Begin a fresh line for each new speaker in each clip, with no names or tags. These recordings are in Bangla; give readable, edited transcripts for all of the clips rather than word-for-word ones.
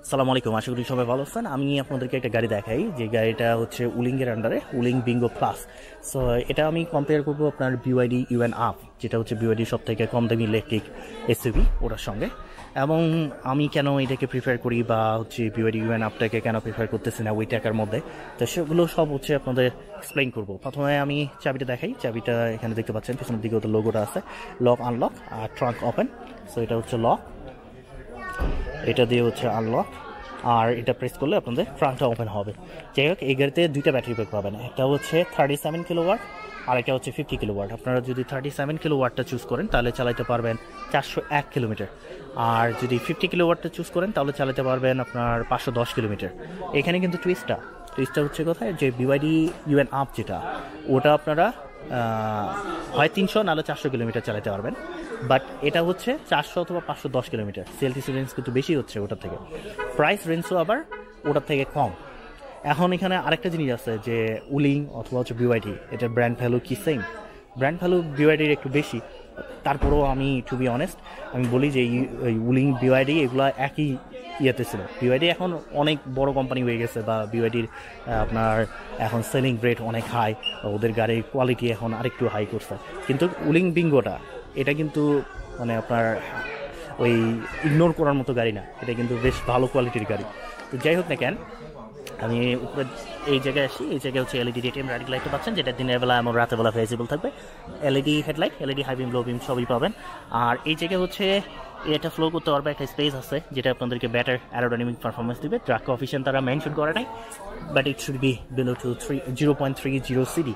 সালাম আলাইকুম, আশা করি সবাই ভালো আছেন। আমি আপনাদেরকে একটা গাড়ি দেখাই, যে গাড়িটা হচ্ছে উলিংয়ের আন্ডারে, উলিং বিঙ্গো প্লাস। সো এটা আমি কম্পেয়ার করবো আপনার বিওয়াইডি ইউএন আপ, যেটা হচ্ছে বিওয়াইডি সব থেকে কম দামি ইলেকট্রিক এসইউভি, ওটার সঙ্গে। এবং আমি কেন এটাকে প্রিফার করি বা হচ্ছে বিওয়াইডি ইউএন আপটাকে কেন প্রিফার করতেছি না ওই টাকার মধ্যে, তো সেগুলো সব হচ্ছে আপনাদের এক্সপ্লেইন করবো। প্রথমে আমি চাবিটা দেখাই। চাবিটা এখানে দেখতে পাচ্ছেন, পিছনের দিকে ওদের লোগোটা আছে, লক আনলক আর ট্রাঙ্ক ওপেন। সো এটা হচ্ছে লক, এটা দিয়ে হচ্ছে আনলক, আর এটা প্রেস করলে আপনাদের ট্রাঙ্কটা ওপেন হবে। যাই হোক, এই গাড়িতে দুইটা ব্যাটারি ব্যাক পাবেন, একটা হচ্ছে 37 কিলোওয়াট আর একটা হচ্ছে 50 কিলোওয়াট। আপনারা যদি 37 কিলোওয়াটটা চুজ করেন তাহলে চালাতে পারবেন 401 কিলোমিটার, আর যদি 50 কিলোওয়াটটা চুজ করেন তাহলে চালাতে পারবেন আপনার 510 কিলোমিটার। এখানে কিন্তু টুইস্টটা হচ্ছে কোথায়, যে বিওয়াইডি ইউএন আপ যেটা, ওটা আপনারা হয় 300 নাহলে 400 কিলোমিটার চালাতে পারবেন, বাট এটা হচ্ছে 400 অথবা 510 কিলোমিটার। সিএলটিসি রেঞ্জ কিন্তু বেশি হচ্ছে ওটার থেকে, প্রাইস রেঞ্জও আবার ওটার থেকে কম। এখন এখানে আরেকটা জিনিস আছে, যে উলিং অথবা হচ্ছে বিওয়াইডি, এটা ব্র্যান্ড ভ্যালু কি সেম? ব্র্যান্ড ভ্যালু বিওয়াইডির একটু বেশি, তারপরেও আমি টু বি অনেস্ট আমি বলি যে উলিং বিওয়াইডি এগুলো একই ইয়েতে ছিল। বিওয়াইডি এখন অনেক বড় কোম্পানি হয়ে গেছে, বা বিওয়াইডির আপনার এখন সেলিং রেট অনেক হাই, ওদের গাড়ির কোয়ালিটি এখন আরেকটু হাই করছে। কিন্তু উলিং বিঙ্গোটা এটা কিন্তু মানে আপনার ওই ইগনোর করার মতো গাড়ি না, এটা কিন্তু বেশ ভালো কোয়ালিটির গাড়ি। তো যাই হোক না কেন, আমি উপরে এই জায়গায় আসি। এই জায়গায় হচ্ছে এলইডি ডিটিএম রাইডিং লাইটটা পাচ্ছেন, যেটা দিনের বেলা এবং রাতের বেলা ভিজিবল থাকবে। LED headlight, LED high beam, low beam সবই পাবেন। আর এই জায়গায় হচ্ছে এটা ফ্লো করতে পারবে একটা স্পেস আছে, যেটা আপনাদেরকে বেটার অ্যারোডাইনামিক পারফরমেন্স দিবে। ট্রাক কোএফিশিয়েন্ট তারা মেনশন করে নাই, but it should be below to 0.30 CD.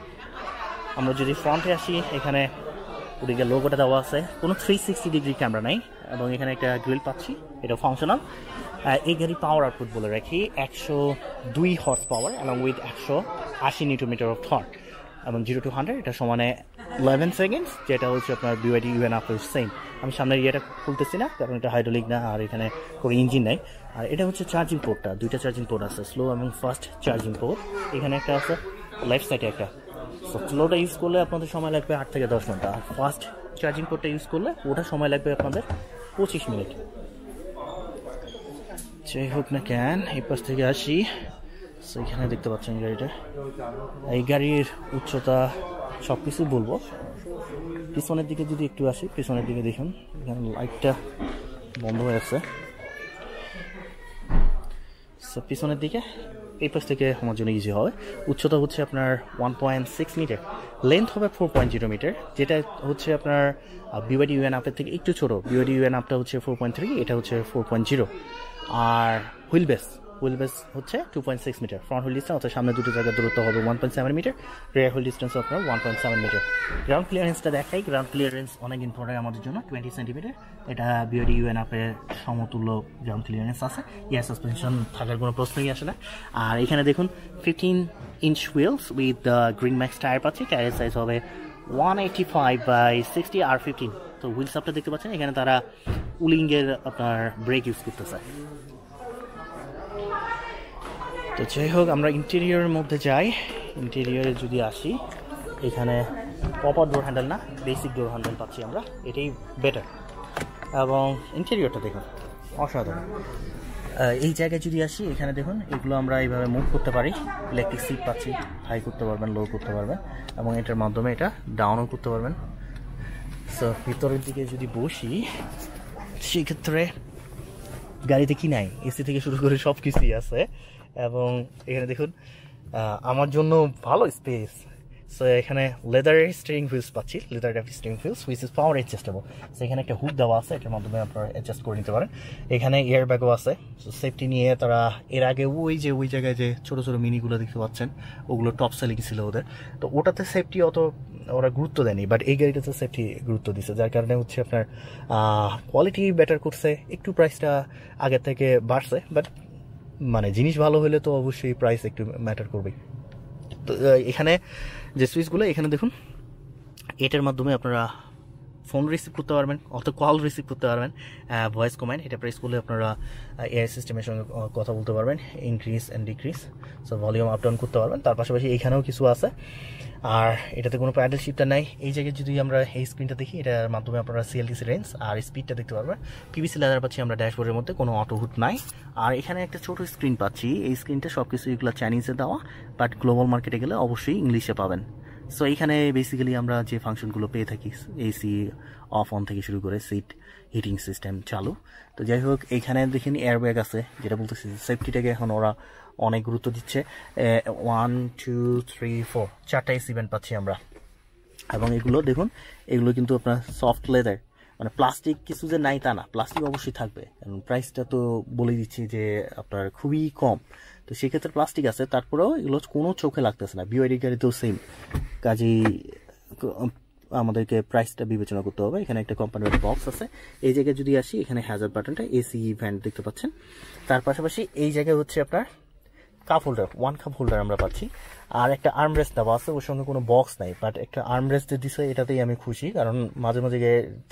আমরা যদি ফ্রন্টে আসি, এখানে ওদিকে লোগোটা দেওয়া আছে, কোনো 360 ডিগ্রি ক্যামেরা নাই, এবং এখানে একটা গ্রিল পাচ্ছি, এটা ফাংশনাল। এই গাড়ি পাওয়ার আউটপুট বলে রাখি 102 horsepower along with 180 newton metre of torque, এবং 0 to 100 এটা সমানে 11 সেকেন্ডস, যেটা হচ্ছে আপনার বিওয়াইডি ইউএন আপের সেম। আমি সামনের ইয়েটা খুলতেছি না, কারণ এটা হাইড্রোলিক না, আর এখানে কোনো ইঞ্জিন নাই। আর এটা হচ্ছে চার্জিং পোর্টটা, দুইটা চার্জিং পোর্ট আছে, স্লো এবং ফাস্ট চার্জিং পোর্ট। এখানে একটা আছে, লেফট সাইডে একটা। সো স্লোটা ইউজ করলে আপনাদের সময় লাগবে 8 থেকে 10 ঘন্টা, আর ফাস্ট চার্জিং পোর্টটা ইউজ করলে ওটা সময় লাগবে আপনাদের 25 মিনিট। যাই হোক না কেন, এই পাশ থেকে আসি। সো এখানে দেখতে পাচ্ছেন গাড়িটা, এই গাড়ির উচ্চতা সব কিছু বলবো। পিছনের দিকে যদি একটু আসি, পিছনের দিকে দেখুন, এখানে লাইটটা বন্ধ হয়ে আছে। সো পিছনের দিকে এই পাশ থেকে আমার জন্য ইজি হবে। উচ্চতা হচ্ছে আপনার 1.6 মিটার, লেন্থ হবে 4.0 মিটার, যেটা হচ্ছে আপনার বিওয়াইডি ইউএন আপের থেকে একটু ছোট। বিওয়াইডি ইউএন আপটা হচ্ছে 4.3, এটা হচ্ছে 4.0। আর হুইল বেস হচ্ছে 2.6 মিটার। ফ্রন্ট হুইল ডিস্টেন্স অর্থাৎ সামনে দুটো জায়গার দূরত্ব হবে 1.7 মিটার, রিয়ার হুইল ডিস্টেন্স আপনার 1.7 মিটার। গ্রাউন্ড ক্লিয়ারেন্সটা দেখাই। গ্রাউন্ড ক্লিয়ারেন্স অনেক ইম্পর্টেন্ট আমাদের জন্য, 20 সেন্টিমিটার। এটা বিওডি ইউএন আপের সমতুল্য গ্রাউন্ড ক্লিয়ারেন্স আছে। ইয়ার সাসপেনশন থাকার কোনো প্রশ্নই আসে না। আর এখানে দেখুন 15 inch wheels with green max tyre পাচ্ছি। টায়ারের সাইজ হবে 185/60 R15। তো হুইলস আপটা দেখতে পাচ্ছেন, এখানে তারা উলিংয়ের আপনার ব্রেক ইউজ করতেছে। তো যাই হোক, আমরা ইন্টেরিয়রের মধ্যে যাই। ইন্টেরিয়রে যদি আসি, এখানে প্রপার ডোর হ্যান্ডেল না, বেসিক ডোর হ্যান্ডেল পাচ্ছি আমরা, এটাই বেটার। এবং ইন্টেরিয়রটা দেখুন অসাধারণ। এই জায়গায় যদি আসি, এখানে দেখুন এগুলো আমরা এইভাবে মুভ করতে পারি। ইলেকট্রিক সিট পাচ্ছি, হাই করতে পারবেন, লো করতে পারবেন, এবং এটার মাধ্যমে এটা ডাউনও করতে পারবেন। সো ভিতরের দিকে যদি বসি, সেক্ষেত্রে গাড়িতে কি নাই, এসি থেকে শুরু করে সব কিছুই আছে। এবং এখানে দেখুন আমার জন্য ভালো স্পেস। সো এখানে লেদারের স্টিয়ারিং হুইলস পাচ্ছি, leather type steering wheels which is power adjustable. So এখানে একটা হুক দেওয়া আছে, এটার মাধ্যমে আপনারা অ্যাডজাস্ট করে নিতে পারেন। এখানে এয়ার ব্যাগও আছে। সো সেফটি নিয়ে তারা এর আগে ওই জায়গায় যে ছোটো ছোটো মিনিগুলো দেখতে পাচ্ছেন, ওগুলো টপ সেলিং ছিল ওদের। তো ওটাতে সেফটি অত ওরা গুরুত্ব দেয়নি, বাট এই গাড়িটাতে সেফটি গুরুত্ব দিচ্ছে, যার কারণে হচ্ছে আপনার কোয়ালিটি বেটার করছে। একটু প্রাইসটা আগের থেকে বাড়ছে, বাট মানে জিনিস ভালো হলে তো অবশ্যই প্রাইস একটু ম্যাটার করবে। তো এখানে যে সুইচগুলো, এখানে দেখুন, এটার মাধ্যমে আপনারা ফোন রিসিভ করতে পারবেন, অর্থাৎ কল রিসিভ করতে পারবেন। ভয়েস কমান্ড, এটা প্রেস করলে আপনারা এআই সিস্টেমের সঙ্গে কথা বলতে পারবেন, increase and decrease. So volume up down করতে পারবেন। তার পাশাপাশি এখানেও কিছু আছে। আর এটাতে কোনো প্যাডেল শিফটার নাই। এই জায়গায় যদি আমরা এই স্ক্রিনটা দেখি, এটার মাধ্যমে আপনারা সিএলটিসি রেঞ্জ আর স্পিডটা দেখতে পারবেন। পিভিসি লেদার পাচ্ছি আমরা ড্যাশবোর্ডের মধ্যে, কোনো অটো হুড নাই। আর এখানে একটা ছোট স্ক্রিন পাচ্ছি, এই স্ক্রিনটা সব কিছু এগুলো চাইনিজে দেওয়া, বাট গ্লোবাল মার্কেটে গেলে অবশ্যই ইংলিশে পাবেন। সো এইখানে বেসিক্যালি আমরা যে ফাংশনগুলো পেয়ে থাকি, এসি অফ অন থেকে শুরু করে সিট হিটিং সিস্টেম চালু। তো যাই হোক, এইখানে দেখেন এয়ারব্যাগ আছে, যেটা বলতেছি সেফটিটাকে এখন ওরা অনেক গুরুত্ব দিচ্ছে। 1 2 3 4 4টা এসি ভেন্ট পাচ্ছি আমরা। এবং এগুলো দেখুন, এগুলো কিন্তু আপনার সফট লেদার, মানে প্লাস্টিক কিছু যে নাই তা না, প্লাস্টিক অবশ্যই থাকবে, কারণ প্রাইসটা তো বলে দিচ্ছি যে আপনার খুবই কম। তো সেক্ষেত্রে প্লাস্টিক আছে, তারপরেও এগুলো কোনো চোখে লাগতেছে না। বিওয়াইডি গাড়িতেও সেম, কাজেই আমাদেরকে প্রাইসটা বিবেচনা করতে হবে। এখানে একটা কোম্পানির বক্স আছে। এই জায়গায় যদি আসি, এখানে হ্যাজার্ড বাটনটা, এসি ভ্যান্ট দেখতে পাচ্ছেন। তার পাশাপাশি এই জায়গায় হচ্ছে আপনার কাপ হোল্ডার, 1 কাপ হোল্ডার আমরা পাচ্ছি। আর একটা আর্মরেস্ট দেওয়া আছে, ওর সঙ্গে কোনো বক্স নাই, বাট একটা আর্মরেস্ট দিছে, এটাতেই আমি খুশি। কারণ মাঝে মাঝে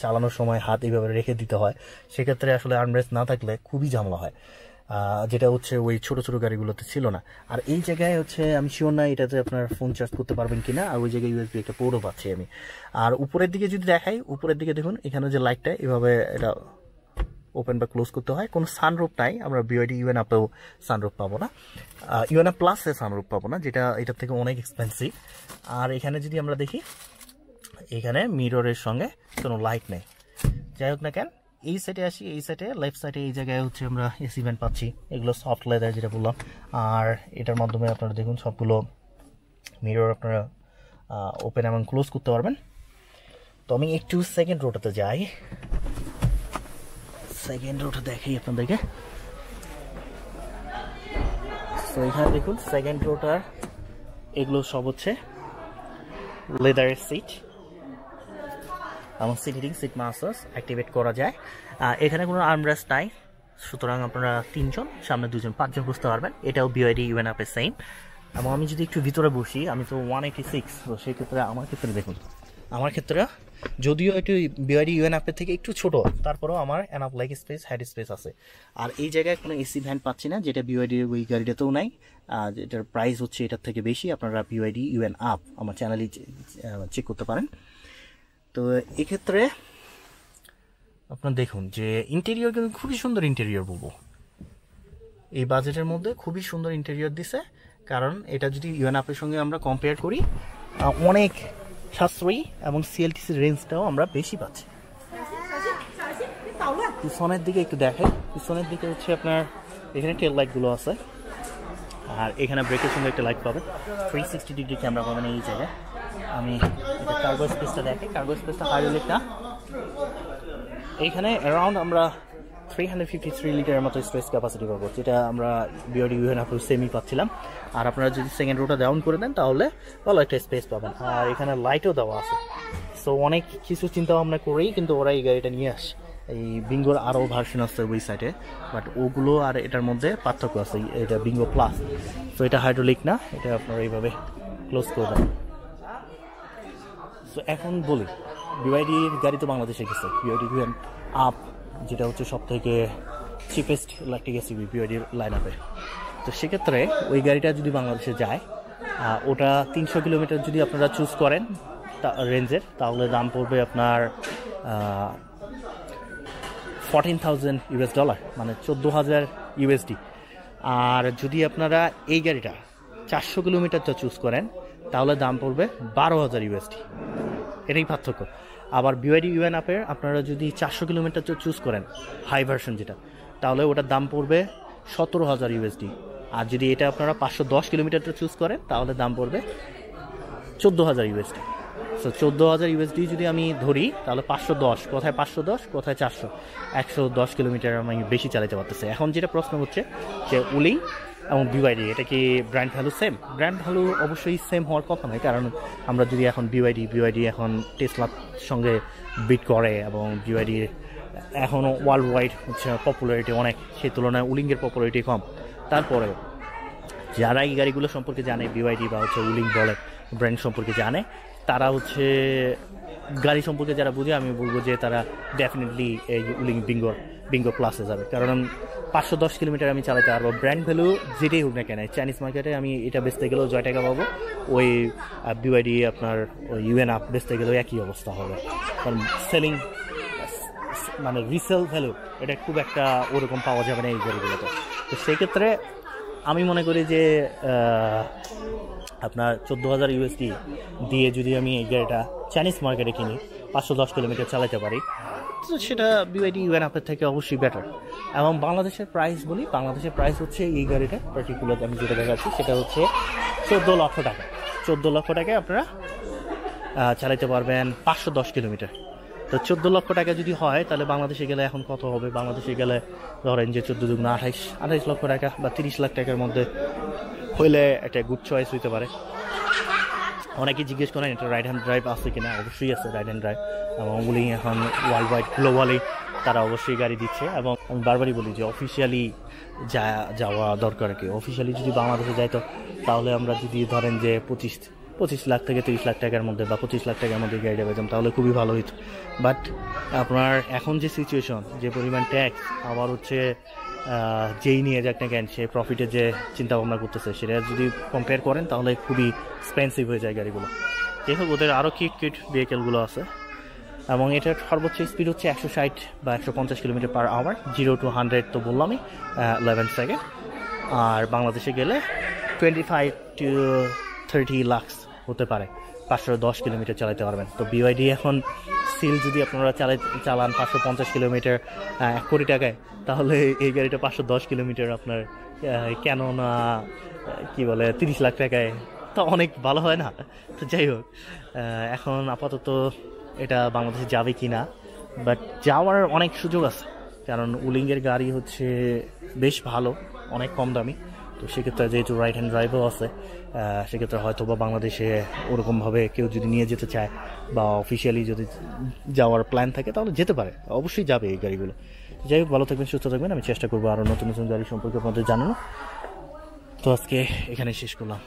চালানোর সময় হাত এইভাবে রেখে দিতে হয়, সেক্ষেত্রে আসলে আর্মরেস্ট না থাকলে খুবই ঝামেলা হয়, যেটা হচ্ছে ওই ছোট ছোট গাড়িগুলোতে ছিল না। আর এই জায়গায় হচ্ছে আমি শিওর না এটাতে আপনার ফোন চার্জ করতে পারবেন কিনা, আর ওই জায়গায় ইউএসবি একটা পোর্টও পাচ্ছি আমি। আর উপরের দিকে যদি দেখাই, উপরের দিকে দেখুন, এখানে যে লাইটটা এভাবে এটা ওপেন বা ক্লোজ করতে হয়। কোনো সানরুফ নাই, আমরা বিওয়াইডি ইউএন আপেও সানরুফ পাবো না, ইউএন আপ প্লাসে সানরুফ পাবো না, যেটা এটার থেকে অনেক এক্সপেন্সিভ। আর এখানে যদি আমরা দেখি, এখানে মিররের সঙ্গে কোনো লাইট নেই। যাই হোক না কেন, এই সাইডে আসি, এই সাইডে লেফট সাইডে এই জায়গায় হচ্ছে আমরা এসি ভেন্ট পাচ্ছি, এগুলো সফট লেদার যেটা বললাম। আর এটার মাধ্যমে আপনারা দেখুন সবগুলো মিরর আপনারা ওপেন এবং ক্লোজ করতে পারবেন। তো আমি একটু সেকেন্ড রোটাতে যাই, সেকেন্ড রোটা দেখাই আপনাদেরকে। তো এখানে দেখুন সেকেন্ড রোটার এগুলো সব হচ্ছে লেদারের সিট এবং seat heating, seat massage activate করা যায়। এখানে কোনো আর্মরেস্ট নাই, সুতরাং আপনারা 3 জন, সামনে 2 জন, 5 জন বসতে পারবেন। এটাও বিওয়াইডি ইউএন আপের সেম। এবং আমি যদি একটু ভিতরে বসি, আমি তো 186, তো সেক্ষেত্রে আমার ক্ষেত্রে দেখুন, আমার ক্ষেত্রে যদিও একটু বিওয়াইডি ইউএন আপের থেকে একটু ছোট, তারপরেও আমার enough leg space, head space আছে। আর এই জায়গায় কোনো এসি ভ্যান্ট পাচ্ছি না, যেটা বিওয়াইডি ওই গাড়িটাতেও নাই। যেটার প্রাইস হচ্ছে এটার থেকে বেশি। আপনারা বিওয়াইডি ইউএন আপ আমার চ্যানেলে চেক করতে পারেন। তো এক্ষেত্রে আপনার দেখুন যে ইন্টেরিয়র কিন্তু খুবই সুন্দর ইন্টেরিয়র বলবো, এই বাজেটের মধ্যে খুবই সুন্দর ইন্টেরিয়র দিছে। কারণ এটা যদি ইউএন আপের সঙ্গে আমরা কম্পেয়ার করি, অনেক সাশ্রয়ী এবং সিএলটিসির রেঞ্জটাও আমরা বেশি পাচ্ছি। পিছনের দিকে একটু দেখেন, পিছনের দিকে হচ্ছে আপনার এখানে টেল লাইটগুলো আছে, আর এখানে ব্রেকের সঙ্গে একটা লাইট পাবেন। 360 ডিগ্রি ক্যামেরা পাবেন এই জায়গায়। আমি এটা কার্গো স্পেসটা দেখি, কার্গো স্পেসটা হাইড্রোলিক না, এইখানে অ্যারাউন্ড আমরা 353 লিটারের মতো স্পেস ক্যাপাসিটি পাবো, যেটা আমরা বিওডি ইউএন আপ সেমি পাচ্ছিলাম। আর আপনারা যদি সেকেন্ড রোটা ডাউন করে দেন, তাহলে ভালো একটা স্পেস পাবেন। আর এখানে লাইটও দেওয়া আছে। সো অনেক কিছু চিন্তা ভাবনা করেই কিন্তু ওরা এই গাড়িটা নিয়ে আসে। এই বিঙ্গোর আরও ভার্সন আছে ওই সাইডে, বাট ওগুলো আর এটার মধ্যে পার্থক্য আছে। এটা বিঙ্গো প্লাস, তো এটা হাইড্রোলিক না, এটা আপনারা এইভাবে ক্লোজ করবেন। সো এখন বলি, বিওয়াইডির গাড়ি তো বাংলাদেশে গেছে, বিওয়াইডি ইউএন আপ যেটা হচ্ছে সব থেকে চিপেস্ট ইলেকট্রিক এসইউভি বিওয়াইডির লাইন আপে। তো সেক্ষেত্রে ওই গাড়িটা যদি বাংলাদেশে যায়, ওটা 300 কিলোমিটার যদি আপনারা চুজ করেন রেঞ্জের, তাহলে দাম পড়বে আপনার $14,000, মানে $14,000। আর যদি আপনারা এই গাড়িটা 400 কিলোমিটারটা চুজ করেন, তাহলে দাম পড়বে $12,000। এটাই পার্থক্য। আবার বিওয়াইডি ইউএন আপের আপনারা যদি 400 কিলোমিটার চুজ করেন হাই ভার্সন যেটা, তাহলে ওটার দাম পড়বে $17,000। আর যদি এটা আপনারা 510 কিলোমিটারটা চুজ করেন, তাহলে দাম পড়বে $14,000। সো $14,000 যদি আমি ধরি, তাহলে 510, কোথায় 510, কোথায় 400, 110 কিলোমিটার আমি বেশি চালাতে পারতেছি। এখন যেটা প্রশ্ন হচ্ছে যে উলিং এবং বিওয়াইডি, এটা কি brand value same? Brand value অবশ্যই সেম হওয়ার কথা নয়, কারণ আমরা যদি এখন বিওয়াইডি এখন টেসলার সঙ্গে বিট করে, এবং বিওয়াইডি এখনও ওয়ার্ল্ড ওয়াইড হচ্ছে পপুলারিটি অনেক, সেই তুলনায় উলিংয়ের পপুলারিটি কম। তারপরেও যারা এই গাড়িগুলো সম্পর্কে জানে, বিওয়াইডি বা হচ্ছে উলিং বলে ব্র্যান্ড সম্পর্কে জানে, তারা হচ্ছে গাড়ি সম্পর্কে যারা বুঝে, আমি বলবো যে তারা ডেফিনেটলি এই উলিং বিঙ্গো প্লাসে যাবে। কারণ 510 কিলোমিটার আমি চালাতে পারবো। ব্র্যান্ড ভ্যালু যেটাই হোক না কেন, চাইনিজ মার্কেটে আমি এটা বেচতে গেলেও 6 টাকা পাবো, ওই বিওয়াইডি আপনার ওই ইউএন আপ বেচতে গেলেও একই অবস্থা হবে। কারণ সেলিং মানে রিসেল ভ্যালু এটা খুব একটা ওরকম পাওয়া যাবে না এই গাড়িগুলোতে। তো সেই ক্ষেত্রে আমি মনে করি যে আপনার 14,000 USD দিয়ে যদি আমি এই গাড়িটা চাইনিজ মার্কেটে কিনি, 510 কিলোমিটার চালাতে পারি, তো সেটা বিওয়াইডি ইউএন আপের থেকে অবশ্যই বেটার। এবং বাংলাদেশের প্রাইস বলি, বাংলাদেশের প্রাইস হচ্ছে এই গাড়িটা পার্টিকুলার আমি যেটা দেখাচ্ছি সেটা হচ্ছে 14 লক্ষ টাকা। 14 লক্ষ টাকায় আপনারা চালাতে পারবেন 510 কিলোমিটার। তো 14 লক্ষ টাকা যদি হয় তাহলে বাংলাদেশে গেলে এখন কত হবে? বাংলাদেশে গেলে ধরেন যে 14 দুগুণ 28 লক্ষ টাকা বা 30 লাখ টাকার মধ্যে হইলে একটা গুড চয়েস হইতে পারে। অনেকেই জিজ্ঞেস করেন এটা রাইট হ্যান্ড ড্রাইভ আছে কিনা, অবশ্যই আছে রাইট হ্যান্ড ড্রাইভ, এবং উলিং এখন ওয়ার্ল্ড ওয়াইড গ্লোবালি তারা অবশ্যই গাড়ি দিচ্ছে। এবং আমি বারবারই বলি যে অফিসিয়ালি যাওয়া দরকার আর কি। অফিসিয়ালি যদি বাংলাদেশে যাইতো তাহলে আমরা যদি ধরেন যে 25 লাখ থেকে 30 লাখ টাকার মধ্যে বা 25 লাখ টাকার মধ্যে গাড়িটা পেতাম তাহলে খুবই ভালো হইতো। বাট আপনার এখন যে সিচুয়েশন, যে পরিমাণ ট্যাক্স, আবার হচ্ছে যেই নিয়ে যাক না কেন সে প্রফিটের যে চিন্তা ভাবনা করতেছে সেটা যদি কম্পেয়ার করেন তাহলে খুবই এক্সপেন্সিভ হয়ে যায় গাড়িগুলো। যাই হোক, ওদের আরও কিট ভেহিকেলগুলো আছে এবং এটার সর্বোচ্চ স্পিড হচ্ছে 160 বা 150 কিলোমিটার পার আওয়ার। 0 to 100 তো বললামই 11 সেকেন্ড। আর বাংলাদেশে গেলে 25 to 30 লাখ হতে পারে, 510 কিলোমিটার চালাতে পারবেন। তো বিওয়াইডি এখন সিল যদি আপনারা চালান 550 কিলোমিটার 1 কোটি টাকায়, তাহলে এই গাড়িটা 510 কিলোমিটার আপনার কেন না কি বলে 30 লাখ টাকায়, তো অনেক ভালো হয় না? তো যাই হোক, এখন আপাতত এটা বাংলাদেশে যাবে কি না, বাট যাওয়ার অনেক সুযোগ আছে। কারণ উলিংয়ের গাড়ি হচ্ছে বেশ ভালো, অনেক কম দামি। তো সেক্ষেত্রে যেহেতু রাইট হ্যান্ড ড্রাইভও আছে, সেক্ষেত্রে হয়তো বা বাংলাদেশে ওরকমভাবে কেউ যদি নিয়ে যেতে চায় বা অফিসিয়ালি যদি যাওয়ার প্ল্যান থাকে তাহলে যেতে পারে, অবশ্যই যাবে এই গাড়িগুলো। যাই হোক, ভালো থাকবেন, সুস্থ থাকবেন। আমি চেষ্টা করবো আরও নতুন নতুন গাড়ি সম্পর্কে আপনাদের জানানো। তো আজকে এখানে শেষ করলাম।